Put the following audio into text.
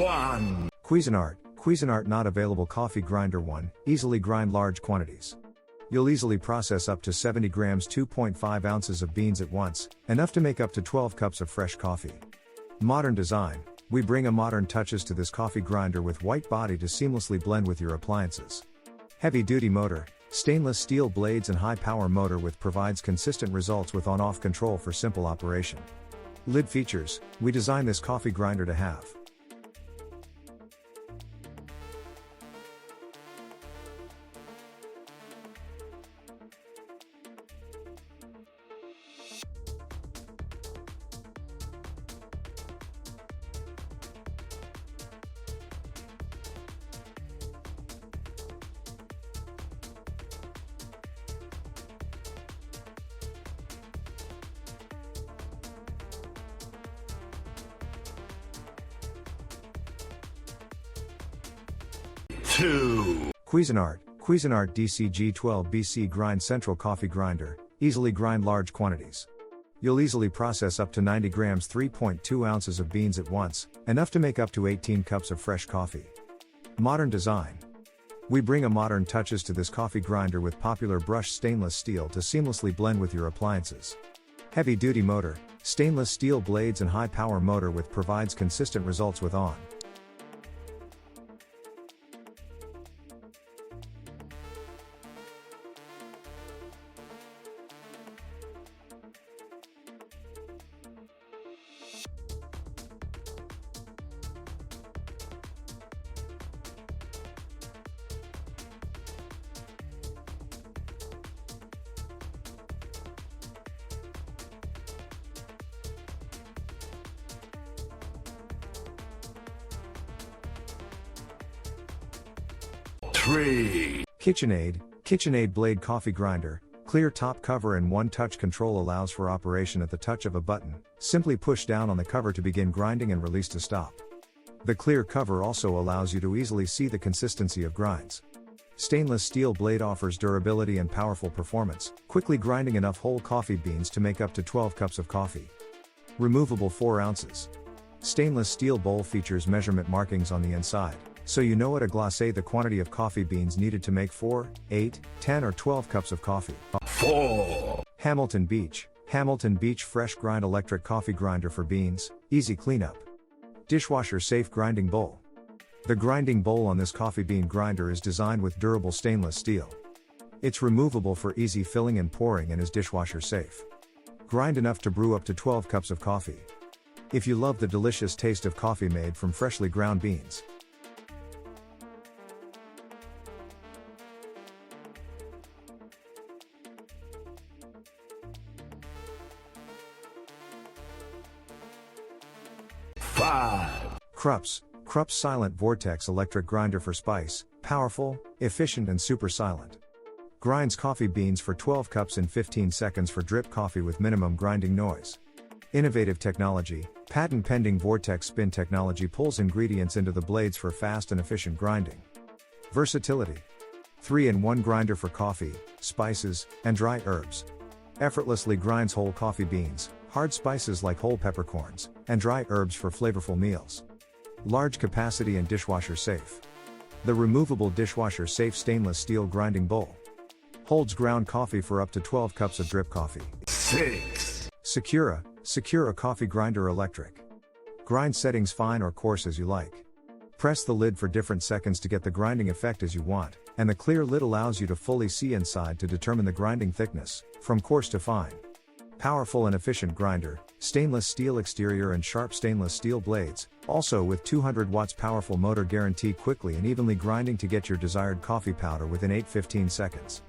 fun! Cuisinart not available coffee grinder 1, easily grind large quantities. You'll easily process up to 70 grams 2.5 ounces of beans at once, enough to make up to 12 cups of fresh coffee. Modern design. We bring a modern touches to this coffee grinder with white body to seamlessly blend with your appliances. Heavy duty motor, stainless steel blades and high power motor with provides consistent results with on-off control for simple operation. Lid features. We designed this coffee grinder to have 2. Cuisinart DCG12BC Grind Central Coffee Grinder, easily grind large quantities. You'll easily process up to 90 grams 3.2 ounces of beans at once, enough to make up to 18 cups of fresh coffee. Modern design. We bring a modern touches to this coffee grinder with popular brushed stainless steel to seamlessly blend with your appliances. Heavy duty motor, stainless steel blades and high power motor with provides consistent results with on. KitchenAid blade coffee grinder, clear top cover and one-touch control allows for operation at the touch of a button. Simply push down on the cover to begin grinding and release to stop. The clear cover also allows you to easily see the consistency of grinds. Stainless steel blade offers durability and powerful performance, quickly grinding enough whole coffee beans to make up to 12 cups of coffee. Removable 4 ounces. Stainless steel bowl features measurement markings on the inside, so you know at a glacé the quantity of coffee beans needed to make 4, 8, 10 or 12 cups of coffee. 4. Hamilton Beach Fresh Grind Electric Coffee Grinder for Beans, easy cleanup. Dishwasher safe grinding bowl. The grinding bowl on this coffee bean grinder is designed with durable stainless steel. It's removable for easy filling and pouring and is dishwasher safe. Grind enough to brew up to 12 cups of coffee. If you love the delicious taste of coffee made from freshly ground beans. KRUPS Silent Vortex Electric Grinder for Spice, powerful, efficient and super silent. Grinds coffee beans for 12 cups in 15 seconds for drip coffee with minimum grinding noise. Innovative technology, patent pending Vortex spin technology pulls ingredients into the blades for fast and efficient grinding. Versatility. 3-in-1 grinder for coffee, spices, and dry herbs. Effortlessly grinds whole coffee beans, hard spices like whole peppercorns, and dry herbs for flavorful meals. Large capacity and dishwasher safe. The removable dishwasher safe stainless steel grinding bowl. Holds ground coffee for up to 12 cups of drip coffee. 6. Secura coffee grinder electric. Grind settings fine or coarse as you like. Press the lid for different seconds to get the grinding effect as you want, and the clear lid allows you to fully see inside to determine the grinding thickness, from coarse to fine. Powerful and efficient grinder, stainless steel exterior and sharp stainless steel blades, also with 200 watts powerful motor guarantee quickly and evenly grinding to get your desired coffee powder within 8-15 seconds.